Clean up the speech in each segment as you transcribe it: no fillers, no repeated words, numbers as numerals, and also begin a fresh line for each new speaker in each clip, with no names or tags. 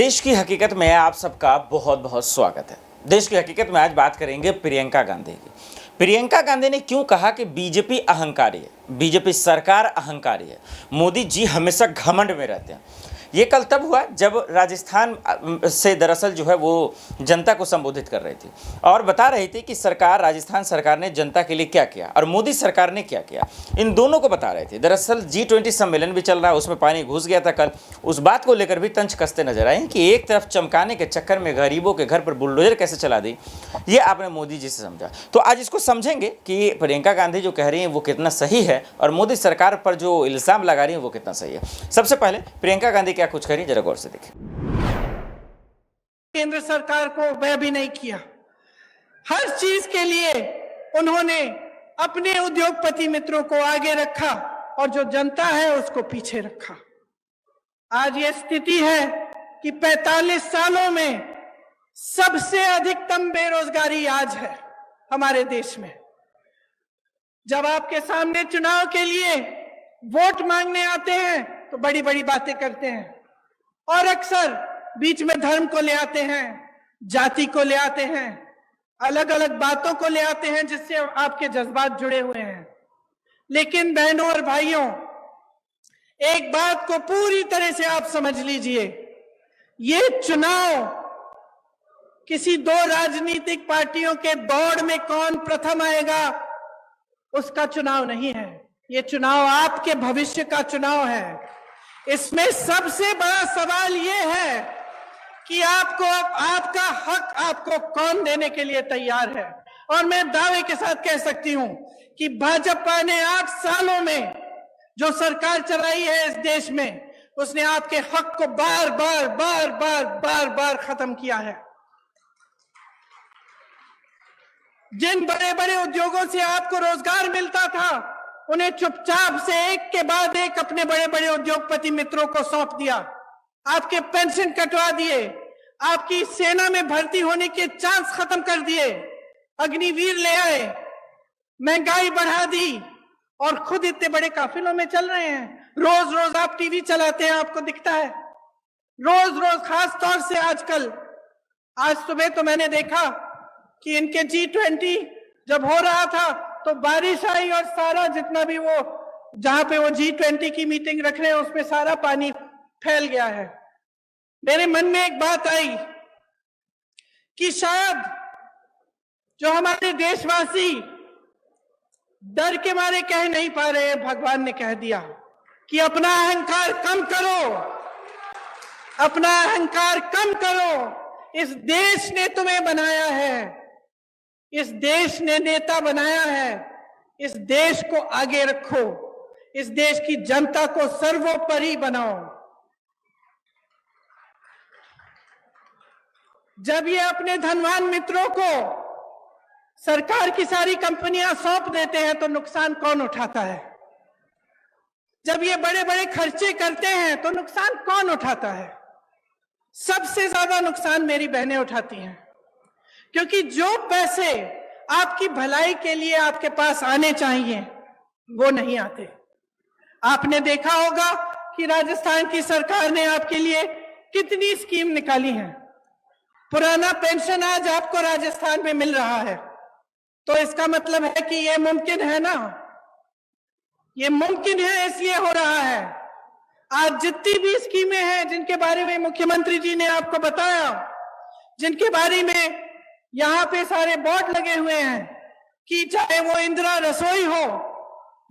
देश की हकीकत में आप सबका बहुत बहुत स्वागत है। देश की हकीकत में आज बात करेंगे प्रियंका गांधी की। प्रियंका गांधी ने क्यों कहा कि बीजेपी अहंकारी है, बीजेपी सरकार अहंकारी है, मोदी जी हमेशा घमंड में रहते हैं। ये कल तब हुआ जब राजस्थान से दरअसल जो है वो जनता को संबोधित कर रही थी और बता रही थी कि सरकार, राजस्थान सरकार ने जनता के लिए क्या किया और मोदी सरकार ने क्या किया, इन दोनों को बता रहे थे। दरअसल G20 सम्मेलन भी चल रहा है, उसमें पानी घुस गया था कल। उस बात को लेकर भी तंज कसते नजर आए कि एक तरफ चमकाने के चक्कर में गरीबों के घर पर बुलडोजर कैसे चला दी, ये आपने मोदी जी से समझा। तो आज इसको समझेंगे कि प्रियंका गांधी जो कह रही हैं वो कितना सही है और मोदी सरकार पर जो इल्जाम लगा रही है वो कितना सही है। सबसे पहले प्रियंका गांधी क्या कुछ करी, जरा गौर से देखें।
केंद्र सरकार को वह भी नहीं किया। हर चीज के लिए उन्होंने अपने उद्योगपति मित्रों को आगे रखा और जो जनता है उसको पीछे रखा। आज ये स्थिति है कि 45 सालों में सबसे अधिकतम बेरोजगारी आज है हमारे देश में। जब आपके सामने चुनाव के लिए वोट मांगने आते हैं तो बड़ी बड़ी बातें करते हैं और अक्सर बीच में धर्म को ले आते हैं, जाति को ले आते हैं, अलग अलग बातों को ले आते हैं जिससे आपके जज्बात जुड़े हुए हैं। लेकिन बहनों और भाइयों, एक बात को पूरी तरह से आप समझ लीजिए, ये चुनाव किसी दो राजनीतिक पार्टियों के दौड़ में कौन प्रथम आएगा उसका चुनाव नहीं है। ये चुनाव आपके भविष्य का चुनाव है। इसमें सबसे बड़ा सवाल ये है कि आपका हक आपको कौन देने के लिए तैयार है। और मैं दावे के साथ कह सकती हूं कि भाजपा ने 8 सालों में जो सरकार चलाई है इस देश में, उसने आपके हक को बार बार खत्म किया है। जिन बड़े बड़े उद्योगों से आपको रोजगार मिलता था उन्हें चुपचाप से एक के बाद एक अपने बड़े बड़े उद्योगपति मित्रों को सौंप दिया। आपके पेंशन कटवा दिए, आपकी सेना में भर्ती होने के चांस खत्म कर दिए, अग्निवीर ले आए, महंगाई बढ़ा दी और खुद इतने बड़े काफिलों में चल रहे हैं। रोज रोज आप टीवी चलाते हैं, आपको दिखता है रोज रोज, खास तौर से आजकल। आज सुबह तो मैंने देखा कि इनके G20 जब हो रहा था तो बारिश आई और सारा जितना भी वो जहां पे वो G20 की मीटिंग रख रहे हैं उसमें सारा पानी फैल गया है। मेरे मन में एक बात आई कि शायद जो हमारे देशवासी डर के मारे कह नहीं पा रहे हैं, भगवान ने कह दिया कि अपना अहंकार कम करो, अपना अहंकार कम करो। इस देश ने तुम्हें बनाया है, इस देश ने नेता बनाया है, इस देश को आगे रखो, इस देश की जनता को सर्वोपरि बनाओ। जब ये अपने धनवान मित्रों को सरकार की सारी कंपनियां सौंप देते हैं तो नुकसान कौन उठाता है? जब ये बड़े बड़े खर्चे करते हैं तो नुकसान कौन उठाता है? सबसे ज्यादा नुकसान मेरी बहनें उठाती हैं, क्योंकि जो पैसे आपकी भलाई के लिए आपके पास आने चाहिए वो नहीं आते। आपने देखा होगा कि राजस्थान की सरकार ने आपके लिए कितनी स्कीम निकाली है। पुराना पेंशन आज आपको राजस्थान में मिल रहा है, तो इसका मतलब है कि ये मुमकिन है ना, ये मुमकिन है इसलिए हो रहा है। आज जितनी भी स्कीमें हैं जिनके बारे में मुख्यमंत्री जी ने आपको बताया, जिनके बारे में यहाँ पे सारे बोर्ड लगे हुए हैं, कि चाहे वो इंदिरा रसोई हो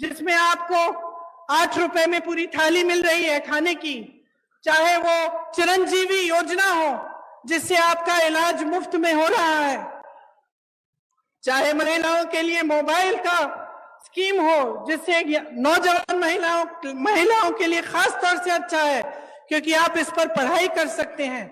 जिसमें आपको 8 रुपए में पूरी थाली मिल रही है खाने की, चाहे वो चिरंजीवी योजना हो जिससे आपका इलाज मुफ्त में हो रहा है, चाहे महिलाओं के लिए मोबाइल का स्कीम हो जिससे नौजवान महिलाओं के लिए खास तौर से अच्छा है क्योंकि आप इस पर पढ़ाई कर सकते हैं,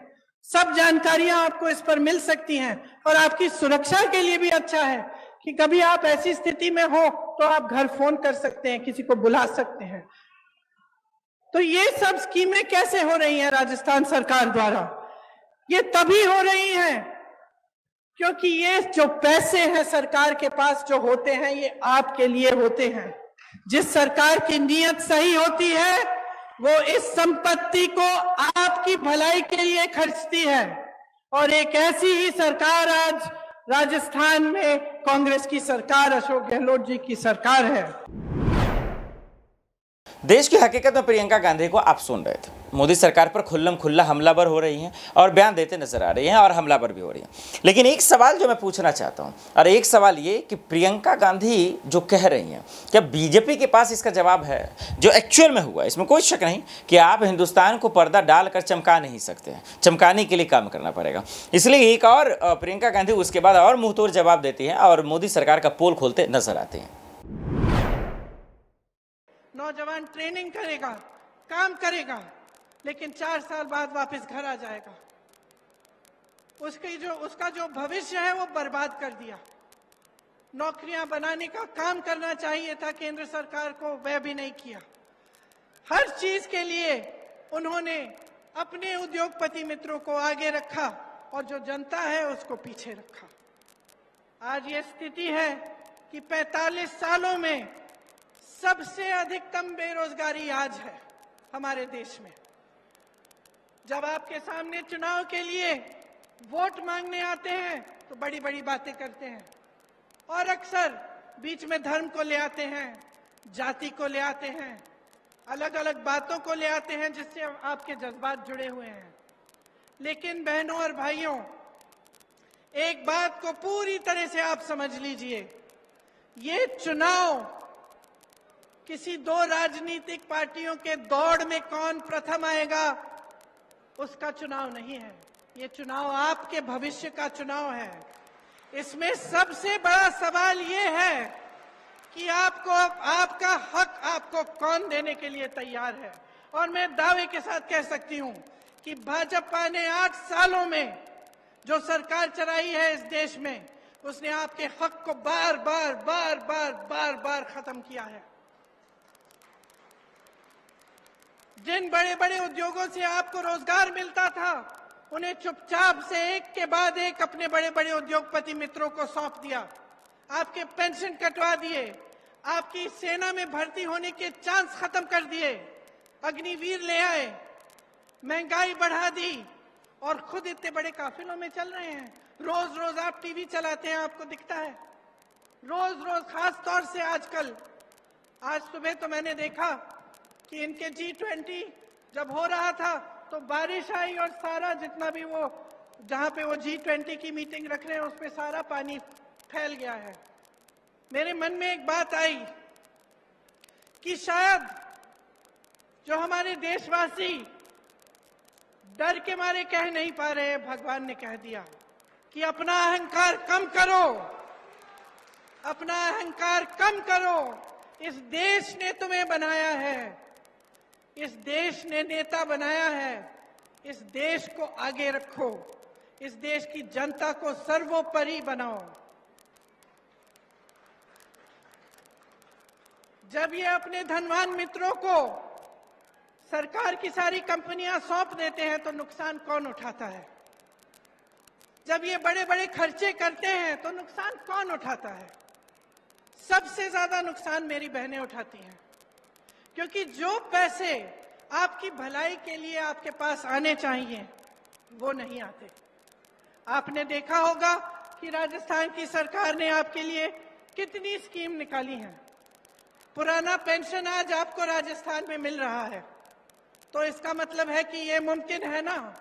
सब जानकारियां आपको इस पर मिल सकती हैं और आपकी सुरक्षा के लिए भी अच्छा है कि कभी आप ऐसी स्थिति में हो तो आप घर फोन कर सकते हैं, किसी को बुला सकते हैं। तो ये सब स्कीमें कैसे हो रही हैं राजस्थान सरकार द्वारा? ये तभी हो रही हैं क्योंकि ये जो पैसे हैं सरकार के पास जो होते हैं ये आपके लिए होते हैं। जिस सरकार की नीयत सही होती है वो इस संपत्ति को आपकी भलाई के लिए खर्चती है। और एक ऐसी ही सरकार आज राजस्थान में कांग्रेस की सरकार, अशोक गहलोत जी की सरकार है।
देश की हकीकत में प्रियंका गांधी को आप सुन रहे थे। मोदी सरकार पर खुल्लम खुल्ला हमलावर हो रही हैं और बयान देते नजर आ रही हैं और हमलावर भी हो रही हैं। लेकिन एक सवाल जो मैं पूछना चाहता हूं, और एक सवाल ये कि प्रियंका गांधी जो कह रही हैं, क्या बीजेपी के पास इसका जवाब है? जो एक्चुअल में हुआ, इसमें कोई शक नहीं कि आप हिंदुस्तान को पर्दा डालकर चमका नहीं सकते हैं, चमकाने के लिए काम करना पड़ेगा। इसलिए एक और प्रियंका गांधी उसके बाद और मुंह तोड़ जवाब देती हैं और मोदी सरकार का पोल खोलते नजर आते हैं।
नौजवान ट्रेनिंग करेगा, काम करेगा, लेकिन 4 साल बाद वापस घर आ जाएगा। उसका जो भविष्य है वो बर्बाद कर दिया। नौकरियां बनाने का काम करना चाहिए था केंद्र सरकार को, वह भी नहीं किया। हर चीज के लिए उन्होंने अपने उद्योगपति मित्रों को आगे रखा और जो जनता है उसको पीछे रखा। आज ये स्थिति है कि 45 सालों में सबसे अधिकतम बेरोजगारी आज है हमारे देश में। जब आपके सामने चुनाव के लिए वोट मांगने आते हैं तो बड़ी बड़ी बातें करते हैं और अक्सर बीच में धर्म को ले आते हैं, जाति को ले आते हैं, अलग अलग बातों को ले आते हैं जिससे आपके जज्बात जुड़े हुए हैं। लेकिन बहनों और भाइयों, एक बात को पूरी तरह से आप समझ लीजिए, ये चुनाव किसी 2 राजनीतिक पार्टियों के दौड़ में कौन प्रथम आएगा उसका चुनाव नहीं है। ये चुनाव आपके भविष्य का चुनाव है। इसमें सबसे बड़ा सवाल ये है कि आपका हक आपको कौन देने के लिए तैयार है। और मैं दावे के साथ कह सकती हूं कि भाजपा ने 8 सालों में जो सरकार चलाई है इस देश में, उसने आपके हक को बार बार खत्म किया है। जिन बड़े बड़े उद्योगों से आपको रोजगार मिलता था, उन्हें चुपचाप से एक के बाद एक अपने बड़े बड़े उद्योगपति मित्रों को सौंप दिया। आपके पेंशन कटवा दिए, आपकी सेना में भर्ती होने के चांस खत्म कर दिए, अग्निवीर ले आए, महंगाई बढ़ा दी और खुद इतने बड़े काफिलों में चल रहे हैं। रोज रोज आप टीवी चलाते हैं, आपको दिखता है। रोज रोज, खास तौर से आजकल, आज सुबह तो मैंने देखा कि इनके G20 जब हो रहा था तो बारिश आई और सारा जितना भी वो जहां पे वो G20 की मीटिंग रख रहे हैं उस पे सारा पानी फैल गया है। मेरे मन में एक बात आई कि शायद जो हमारे देशवासी डर के मारे कह नहीं पा रहे, भगवान ने कह दिया कि अपना अहंकार कम करो, अपना अहंकार कम करो। इस देश ने तुम्हें बनाया है, इस देश ने नेता बनाया है, इस देश को आगे रखो, इस देश की जनता को सर्वोपरि बनाओ। जब ये अपने धनवान मित्रों को सरकार की सारी कंपनियां सौंप देते हैं तो नुकसान कौन उठाता है? जब ये बड़े बड़े खर्चे करते हैं तो नुकसान कौन उठाता है? सबसे ज्यादा नुकसान मेरी बहनें उठाती हैं, क्योंकि जो पैसे आपकी भलाई के लिए आपके पास आने चाहिए वो नहीं आते। आपने देखा होगा कि राजस्थान की सरकार ने आपके लिए कितनी स्कीम निकाली हैं। पुराना पेंशन आज आपको राजस्थान में मिल रहा है, तो इसका मतलब है कि ये मुमकिन है ना,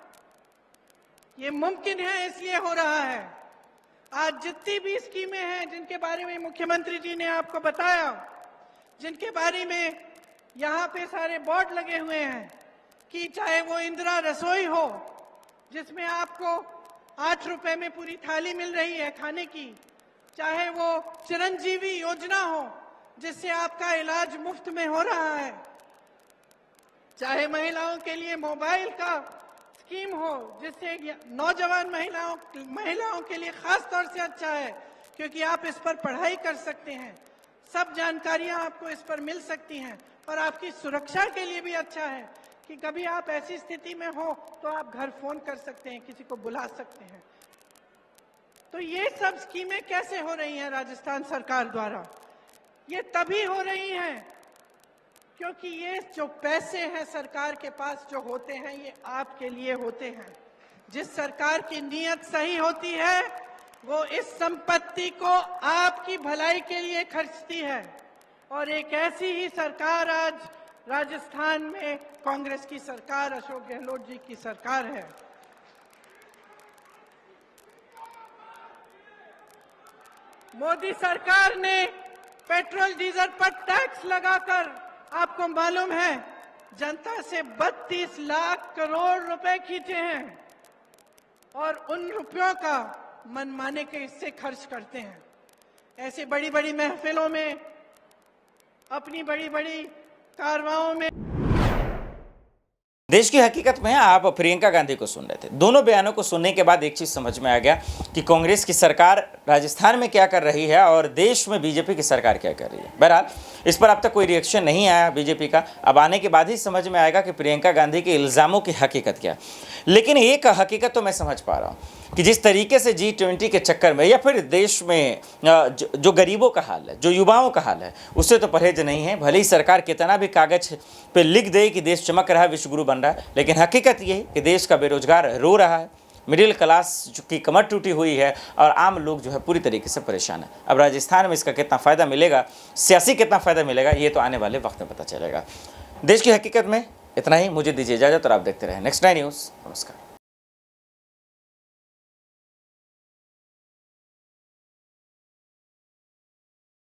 ये मुमकिन है इसलिए हो रहा है। आज जितनी भी स्कीमें हैं जिनके बारे में मुख्यमंत्री जी ने आपको बताया, जिनके बारे में यहाँ पे सारे बोर्ड लगे हुए हैं, कि चाहे वो इंदिरा रसोई हो जिसमें आपको 8 रुपए में पूरी थाली मिल रही है खाने की, चाहे वो चिरंजीवी योजना हो जिससे आपका इलाज मुफ्त में हो रहा है, चाहे महिलाओं के लिए मोबाइल का स्कीम हो जिससे नौजवान महिलाओं के लिए खास तौर से अच्छा है क्योंकि आप इस पर पढ़ाई कर सकते हैं, सब जानकारियां आपको इस पर मिल सकती हैं। और आपकी सुरक्षा के लिए भी अच्छा है कि कभी आप ऐसी स्थिति में हो तो आप घर फोन कर सकते हैं, किसी को बुला सकते हैं। तो ये सब स्कीमें कैसे हो रही हैं राजस्थान सरकार द्वारा? ये तभी हो रही हैं क्योंकि ये जो पैसे हैं सरकार के पास जो होते हैं ये आपके लिए होते हैं। जिस सरकार की नीयत सही होती है वो इस संपत्ति को आपकी भलाई के लिए खर्चती है, और एक ऐसी ही सरकार आज राजस्थान में कांग्रेस की सरकार, अशोक गहलोत जी की सरकार है। मोदी सरकार ने पेट्रोल डीजल पर टैक्स लगाकर, आपको मालूम है, जनता से 32 लाख करोड़ रुपए खींचे हैं, और उन रुपयों का मनमाने के हिस्से खर्च करते हैं। ऐसे बड़ी बड़ी महफिलों में, अपनी बड़ी बड़ी कारवाओं में।
देश की हकीकत में आप प्रियंका गांधी को सुन रहे थे। दोनों बयानों को सुनने के बाद एक चीज समझ में आ गया कि कांग्रेस की सरकार राजस्थान में क्या कर रही है और देश में बीजेपी की सरकार क्या कर रही है। बहरहाल इस पर अब तक कोई रिएक्शन नहीं आया बीजेपी का। अब आने के बाद ही समझ में आएगा कि प्रियंका गांधी के इल्ज़ामों की हकीकत क्या है। लेकिन एक हकीकत तो मैं समझ पा रहा हूँ कि जिस तरीके से G20 के चक्कर में या फिर देश में जो गरीबों का हाल है, जो युवाओं का हाल है, उससे तो परहेज नहीं है। भले ही सरकार कितना भी कागज पे लिख दे कि देश चमक रहा है, विश्वगुरु बन रहा है, लेकिन हकीकत ये है कि देश का बेरोजगार रो रहा है, मिडिल क्लास की कमर टूटी हुई है और आम लोग जो है पूरी तरीके से परेशान है। अब राजस्थान में इसका कितना फ़ायदा मिलेगा, सियासी कितना फ़ायदा मिलेगा, ये तो आने वाले वक्त में पता चलेगा। देश की हकीकत में इतना ही। मुझे दीजिए इजाज़त और आप देखते रहें नेक्स्ट 9 न्यूज़। नमस्कार।